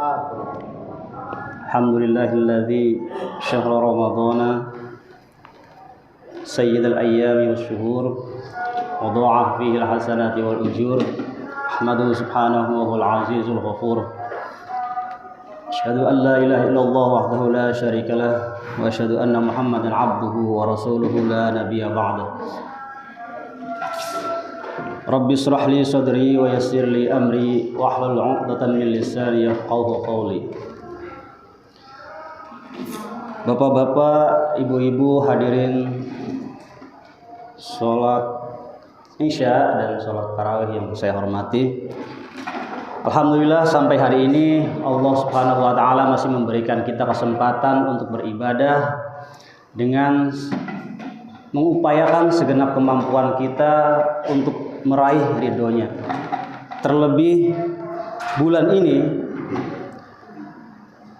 Alhamdulillahilladzi syahra ramadhana sayyidal ayyami wasyuhur wa dha'af fihi alhasanati wal ujur. Ahmaduhu subhanahu wa huwal azizul ghafur. Asyhadu an la ilaha illallah wahdahu la syarika lah wa asyhadu anna Muhammadan abduhu wa rasuluhu la nabiyya ba'dah. Rabbi israh li sadri wa yassir li amri wahlul 'uqdatam min lisani yafqahu qawli. Bapak-bapak, ibu-ibu hadirin sholat Isya dan sholat tarawih yang saya hormati. Alhamdulillah sampai hari ini Allah Subhanahu wa taala masih memberikan kita kesempatan untuk beribadah dengan mengupayakan segenap kemampuan kita untuk meraih ridhonya. Terlebih bulan ini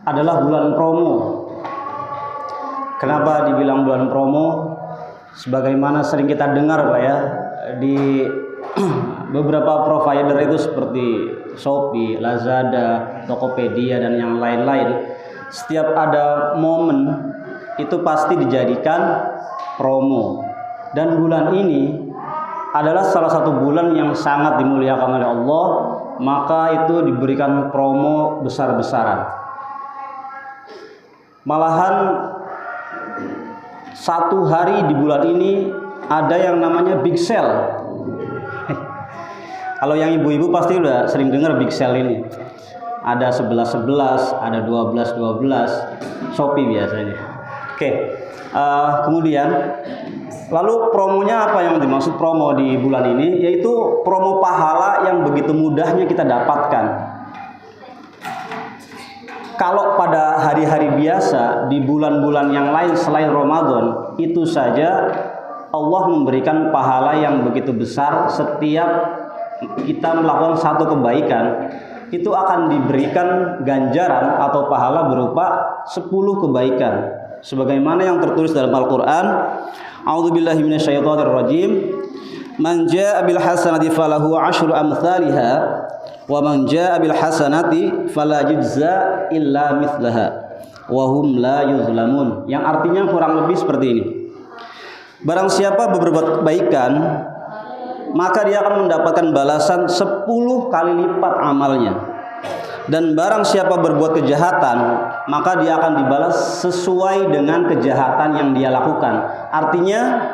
adalah bulan promo. Kenapa dibilang bulan promo? Sebagaimana sering kita dengar Pak ya, di beberapa provider itu seperti Shopee, Lazada, Tokopedia dan yang lain-lain, setiap ada momen itu pasti dijadikan promo. Dan bulan ini adalah salah satu bulan yang sangat dimuliakan oleh Allah, maka itu diberikan promo besar-besaran. Malahan satu hari di bulan ini ada yang namanya big sale. Kalau yang ibu-ibu pasti udah sering dengar big sale ini. Ada 11-11, ada 12-12, Shopee biasanya. Oke. Kemudian lalu promonya apa yang dimaksud promo di bulan ini? Yaitu promo pahala yang begitu mudahnya kita dapatkan. Kalau pada hari-hari biasa di bulan-bulan yang lain selain Ramadan, itu saja Allah memberikan pahala yang begitu besar. Setiap kita melakukan satu kebaikan, itu akan diberikan ganjaran atau pahala berupa 10 kebaikan. Sebagaimana yang tertulis dalam Al-Qur'an, A'udzubillahi minasyaitonirrajim. Man jaa'a bil hasanati falahu 'asyru amsalihha wa man jaa'a bil hasanati fala yujza illa mithlaha wa hum la yuzlamun. Yang artinya kurang lebih seperti ini. Barang siapa berbuat kebaikan, maka dia akan mendapatkan balasan 10 kali lipat amalnya. Dan barang siapa berbuat kejahatan, maka dia akan dibalas sesuai dengan kejahatan yang dia lakukan. Artinya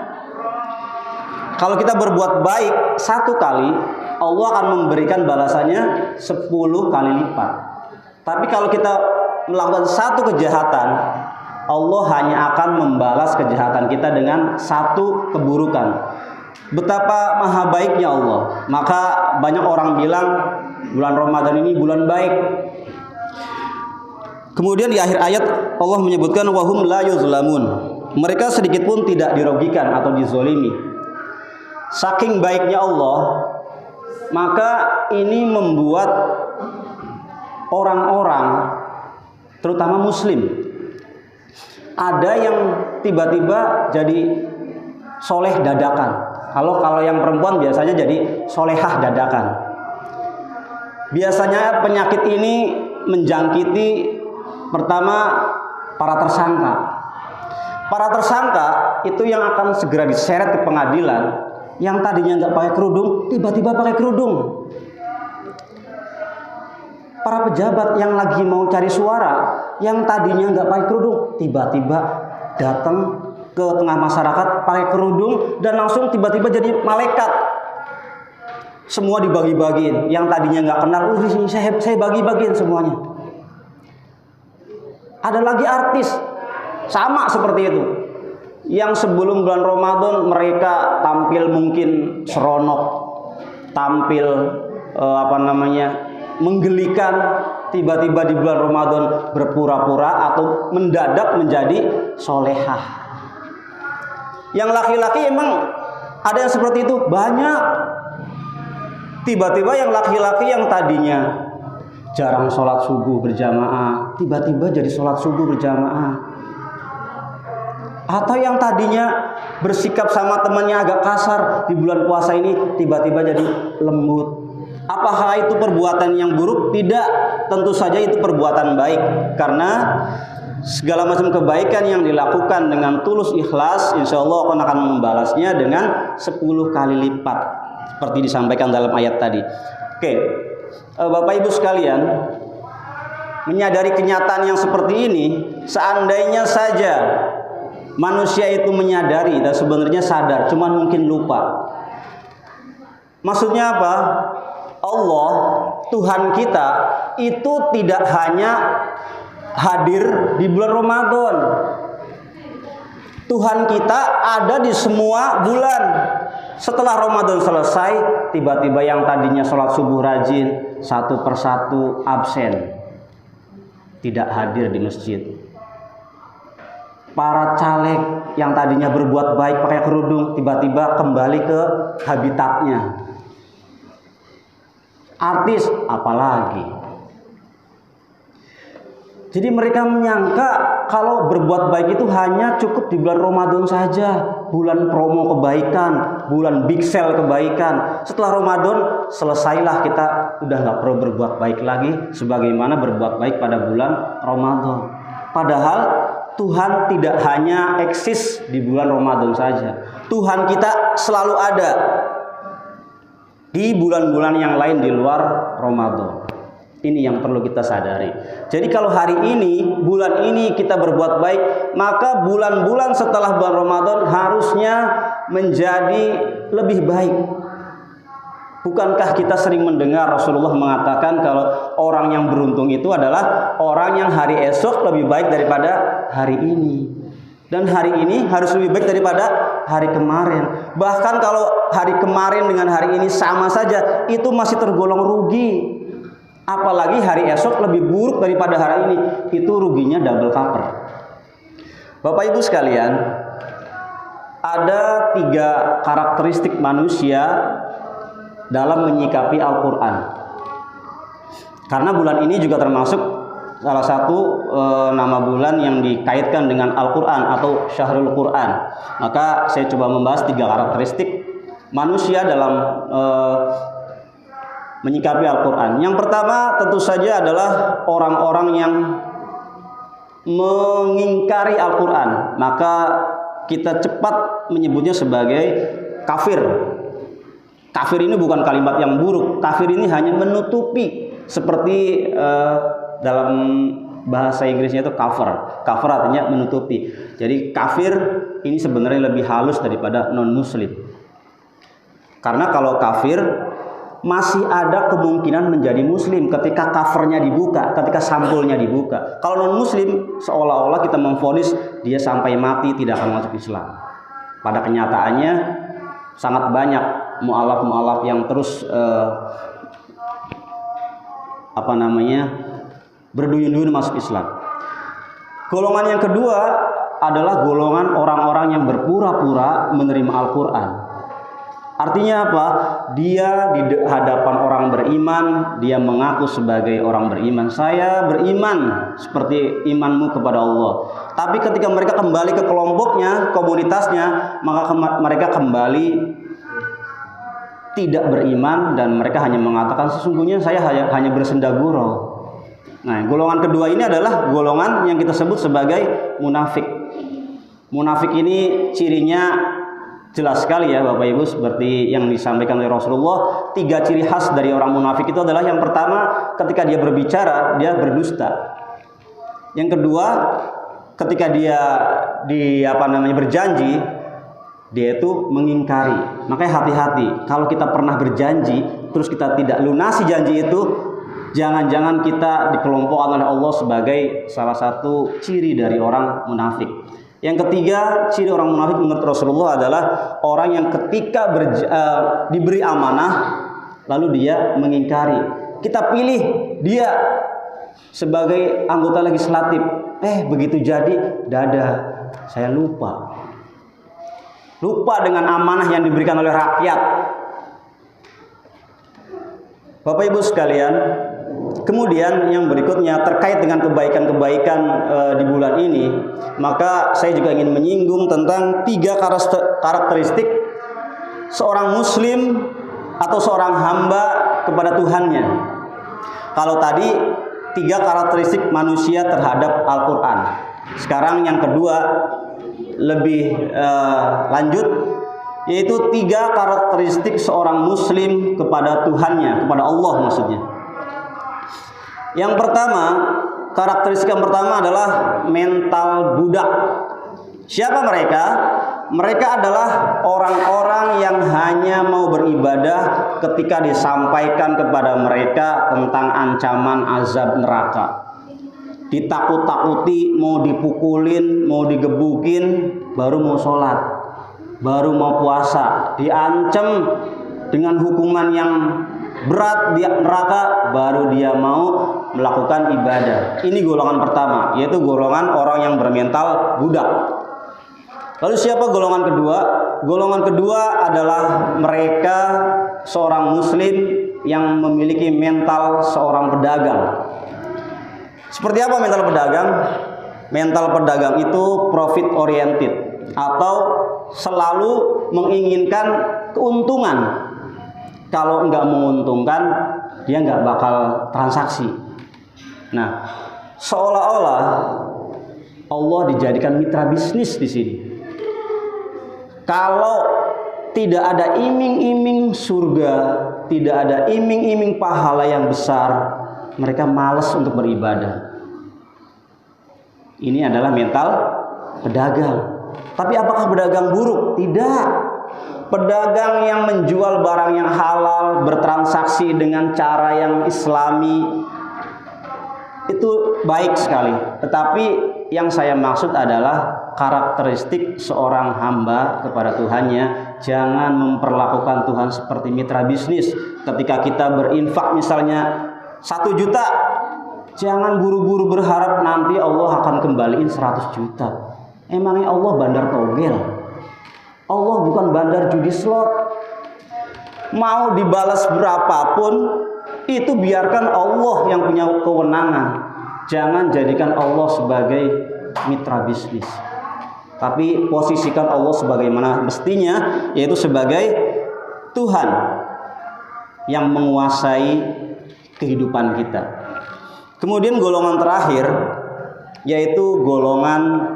kalau kita berbuat baik 1 kali, Allah akan memberikan balasannya 10 kali lipat. Tapi kalau kita melakukan 1 kejahatan, Allah hanya akan membalas kejahatan kita dengan 1 keburukan. Betapa maha baiknya Allah. Maka banyak orang bilang bulan Ramadan ini bulan baik. Kemudian di akhir ayat Allah menyebutkan wahum la yuzlamun. Mereka sedikit pun tidak dirugikan atau dizolimi. Saking baiknya Allah, maka ini membuat orang-orang, terutama muslim, ada yang tiba-tiba jadi soleh dadakan. Kalau yang perempuan biasanya jadi solehah dadakan. Biasanya penyakit ini menjangkiti pertama para tersangka. Para tersangka itu yang akan segera diseret ke pengadilan. Yang tadinya nggak pakai kerudung, tiba-tiba pakai kerudung. Para pejabat yang lagi mau cari suara, yang tadinya nggak pakai kerudung, tiba-tiba datang ke tengah masyarakat pakai kerudung dan langsung tiba-tiba jadi malaikat. Semua dibagi-bagiin. Yang tadinya nggak kenal, saya bagi-bagiin semuanya. Ada lagi artis, sama seperti itu. Yang sebelum bulan Ramadan mereka tampil mungkin seronok, tampil menggelikan, tiba-tiba di bulan Ramadan berpura-pura atau mendadak menjadi solehah. Yang laki-laki emang ada yang seperti itu banyak. Tiba-tiba yang laki-laki yang tadinya jarang sholat subuh berjamaah, tiba-tiba jadi sholat subuh berjamaah. Atau yang tadinya bersikap sama temannya agak kasar, di bulan puasa ini tiba-tiba jadi lembut. Apakah itu perbuatan yang buruk? Tidak, tentu saja itu perbuatan baik, karena segala macam kebaikan yang dilakukan dengan tulus ikhlas, insya Allah akan membalasnya dengan 10 kali lipat, seperti disampaikan dalam ayat tadi. Oke, Bapak Ibu sekalian, menyadari kenyataan yang seperti ini, seandainya saja manusia itu menyadari dan sebenarnya sadar, cuman mungkin lupa. Maksudnya apa? Allah, Tuhan kita itu tidak hanya hadir di bulan Ramadan. Tuhan kita ada di semua bulan. Setelah Ramadan selesai, tiba-tiba yang tadinya sholat subuh rajin, satu persatu absen, tidak hadir di masjid. Para caleg yang tadinya berbuat baik pakai kerudung, tiba-tiba kembali ke habitatnya. Artis apalagi. Jadi mereka menyangka kalau berbuat baik itu hanya cukup di bulan Ramadan saja, bulan promo kebaikan, bulan big sale kebaikan. Setelah Ramadan selesailah, kita udah nggak perlu berbuat baik lagi sebagaimana berbuat baik pada bulan Ramadan. Padahal Tuhan tidak hanya eksis di bulan Ramadan saja. Tuhan kita selalu ada di bulan-bulan yang lain di luar Ramadan. Ini yang perlu kita sadari. Jadi kalau hari ini, bulan ini kita berbuat baik, maka bulan-bulan setelah bulan Ramadan harusnya menjadi lebih baik. Bukankah kita sering mendengar Rasulullah mengatakan kalau orang yang beruntung itu adalah orang yang hari esok lebih baik daripada hari ini. Dan hari ini harus lebih baik daripada hari kemarin. Bahkan kalau hari kemarin dengan hari ini sama saja, itu masih tergolong rugi. Apalagi hari esok lebih buruk daripada hari ini, itu ruginya double cover. Bapak Ibu sekalian, ada 3 karakteristik manusia dalam menyikapi Al-Quran. Karena bulan ini juga termasuk salah satu nama bulan yang dikaitkan dengan Al-Quran atau Syahrul Quran. Maka saya coba membahas 3 karakteristik manusia dalam menyikapi Al-Quran. Yang pertama tentu saja adalah orang-orang yang mengingkari Al-Quran. Maka kita cepat menyebutnya sebagai kafir. Kafir ini bukan kalimat yang buruk. Kafir ini hanya menutupi, seperti dalam bahasa Inggrisnya itu cover. Cover artinya menutupi. Jadi kafir ini sebenarnya lebih halus daripada non-muslim. Karena kalau kafir masih ada kemungkinan menjadi muslim ketika covernya dibuka, ketika sampulnya dibuka. Kalau non-muslim seolah-olah kita memvonis dia sampai mati tidak akan masuk Islam. Pada kenyataannya sangat banyak mu'alaf-mu'alaf yang terus berduyun-duyun masuk Islam. Golongan yang kedua adalah golongan orang-orang yang berpura-pura menerima Al-Quran. Artinya apa? Dia di hadapan orang beriman, dia mengaku sebagai orang beriman. Saya beriman seperti imanmu kepada Allah. Tapi ketika mereka kembali ke kelompoknya, komunitasnya, maka mereka kembali tidak beriman dan mereka hanya mengatakan sesungguhnya saya hanya bersenda gurau. Nah, golongan kedua ini adalah golongan yang kita sebut sebagai munafik. Munafik ini cirinya jelas sekali ya Bapak Ibu, seperti yang disampaikan oleh Rasulullah. 3 ciri khas dari orang munafik itu adalah yang pertama, ketika dia berbicara dia berdusta. Yang kedua, ketika dia berjanji, dia itu mengingkari. Makanya hati-hati kalau kita pernah berjanji terus kita tidak lunasi janji itu, jangan-jangan kita dikelompokkan oleh Allah sebagai salah satu ciri dari orang munafik. Yang ketiga, ciri orang munafik menurut Rasulullah adalah orang yang ketika diberi amanah lalu dia mengingkari. Kita pilih dia sebagai anggota legislatif, begitu jadi dada, saya lupa dengan amanah yang diberikan oleh rakyat. Bapak Ibu sekalian, kemudian yang berikutnya terkait dengan kebaikan-kebaikan di bulan ini, maka saya juga ingin menyinggung tentang 3 karakteristik seorang muslim atau seorang hamba kepada Tuhannya. Kalau tadi 3 karakteristik manusia terhadap Al-Quran. Sekarang yang kedua lebih lanjut, yaitu 3 karakteristik seorang muslim kepada Tuhannya, kepada Allah maksudnya. Yang pertama, karakteristik yang pertama adalah mental budak. Siapa mereka? Mereka adalah orang-orang yang hanya mau beribadah ketika disampaikan kepada mereka tentang ancaman azab neraka. Ditakut-takuti, mau dipukulin, mau digebukin, baru mau sholat, baru mau puasa. Diancam dengan hukuman yang berat di neraka, baru dia mau melakukan ibadah. Ini golongan pertama, yaitu golongan orang yang bermental budak. Lalu siapa golongan kedua? Golongan kedua adalah mereka seorang muslim yang memiliki mental seorang pedagang. Seperti apa mental pedagang? Mental pedagang itu profit oriented, atau selalu menginginkan keuntungan. Kalau nggak menguntungkan, dia nggak bakal transaksi. Nah, seolah-olah Allah dijadikan mitra bisnis di sini. Kalau tidak ada iming-iming surga, tidak ada iming-iming pahala yang besar, mereka malas untuk beribadah. Ini adalah mental pedagang. Tapi apakah pedagang buruk? Tidak. Pedagang yang menjual barang yang halal, bertransaksi dengan cara yang islami, itu baik sekali. Tetapi yang saya maksud adalah karakteristik seorang hamba kepada Tuhannya. Jangan memperlakukan Tuhan seperti mitra bisnis. Ketika kita berinfak misalnya 1 juta, jangan buru-buru berharap nanti Allah akan kembaliin 100 juta. Emangnya Allah bandar togel? Allah bukan bandar judi slot. Mau dibalas berapapun, itu biarkan Allah yang punya kewenangan. Jangan jadikan Allah sebagai mitra bisnis, tapi posisikan Allah sebagaimana mestinya, yaitu sebagai Tuhan yang menguasai kehidupan kita. Kemudian golongan terakhir, yaitu golongan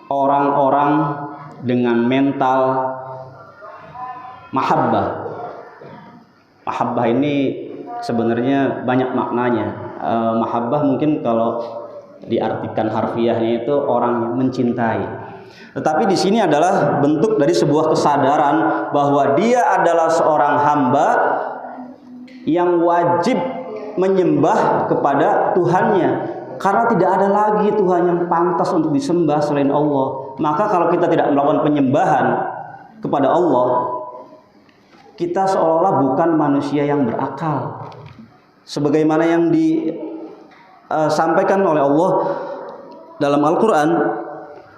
orang-orang dengan mental mahabbah. Mahabbah ini sebenarnya banyak maknanya. Mahabbah mungkin kalau diartikan harfiahnya itu orang yang mencintai. Tetapi di sini adalah bentuk dari sebuah kesadaran bahwa dia adalah seorang hamba yang wajib menyembah kepada Tuhannya, karena tidak ada lagi Tuhan yang pantas untuk disembah selain Allah. Maka kalau kita tidak melakukan penyembahan kepada Allah, kita seolah-olah bukan manusia yang berakal. Sebagaimana yang disampaikan oleh Allah dalam Al-Quran,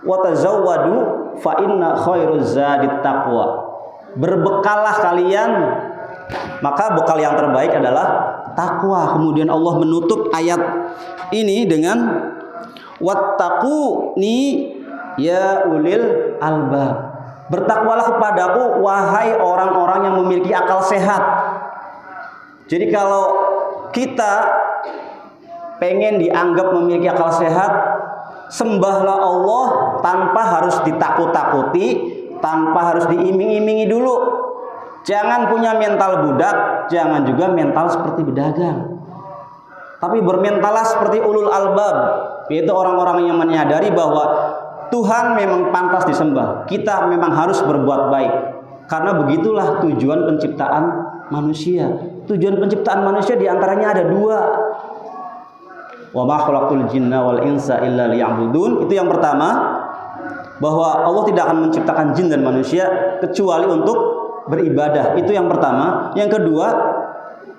wa tazawwadu fa inna khairuz zadit taqwa. Berbekalah kalian, maka bekal yang terbaik adalah takwa. Kemudian Allah menutup ayat ini dengan wattaquni ya ulil albab. Bertakwalah kepadaku wahai orang-orang yang memiliki akal sehat. Jadi kalau kita pengen dianggap memiliki akal sehat, sembahlah Allah tanpa harus ditakut-takuti, tanpa harus diiming-imingi dulu. Jangan punya mental budak, jangan juga mental seperti pedagang. Tapi bermentalah seperti ulul albab, yaitu orang-orang yang menyadari bahwa Tuhan memang pantas disembah. Kita memang harus berbuat baik, karena begitulah tujuan penciptaan manusia. Tujuan penciptaan manusia diantaranya ada 2. Wa ma khalaqtul jinna wal insa illa liya'budun. Itu yang pertama, bahwa Allah tidak akan menciptakan jin dan manusia kecuali untuk beribadah. Itu yang pertama. Yang kedua,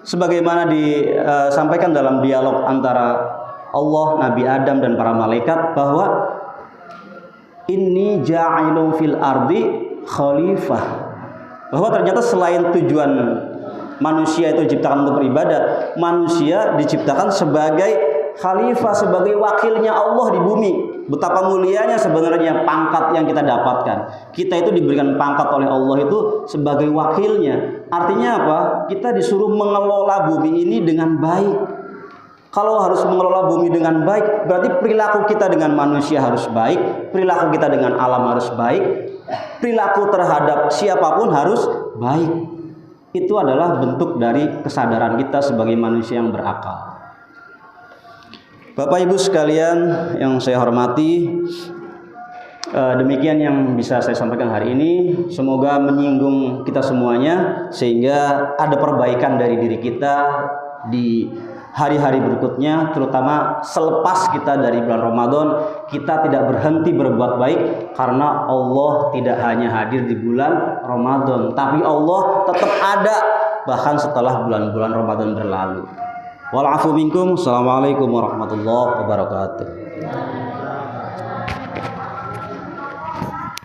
sebagaimana disampaikan dalam dialog antara Allah, Nabi Adam dan para malaikat, bahwa inni ja'ilun fil ardi khalifah. Bahwa ternyata selain tujuan manusia itu diciptakan untuk beribadah, manusia diciptakan sebagai khalifah, sebagai wakilnya Allah di bumi. Betapa mulianya sebenarnya pangkat yang kita dapatkan. Kita itu diberikan pangkat oleh Allah itu sebagai wakilnya. Artinya apa? Kita disuruh mengelola bumi ini dengan baik. Kalau harus mengelola bumi dengan baik, berarti perilaku kita dengan manusia harus baik, perilaku kita dengan alam harus baik, perilaku terhadap siapapun harus baik. Itu adalah bentuk dari kesadaran kita sebagai manusia yang berakal. Bapak Ibu sekalian yang saya hormati, demikian yang bisa saya sampaikan hari ini. Semoga menyinggung kita semuanya sehingga ada perbaikan dari diri kita di hari-hari berikutnya, terutama selepas kita dari bulan Ramadan. Kita tidak berhenti berbuat baik karena Allah tidak hanya hadir di bulan Ramadan, tapi Allah tetap ada bahkan setelah bulan-bulan Ramadan berlalu. Wal afu minkum. Assalamualaikum warahmatullahi wabarakatuh.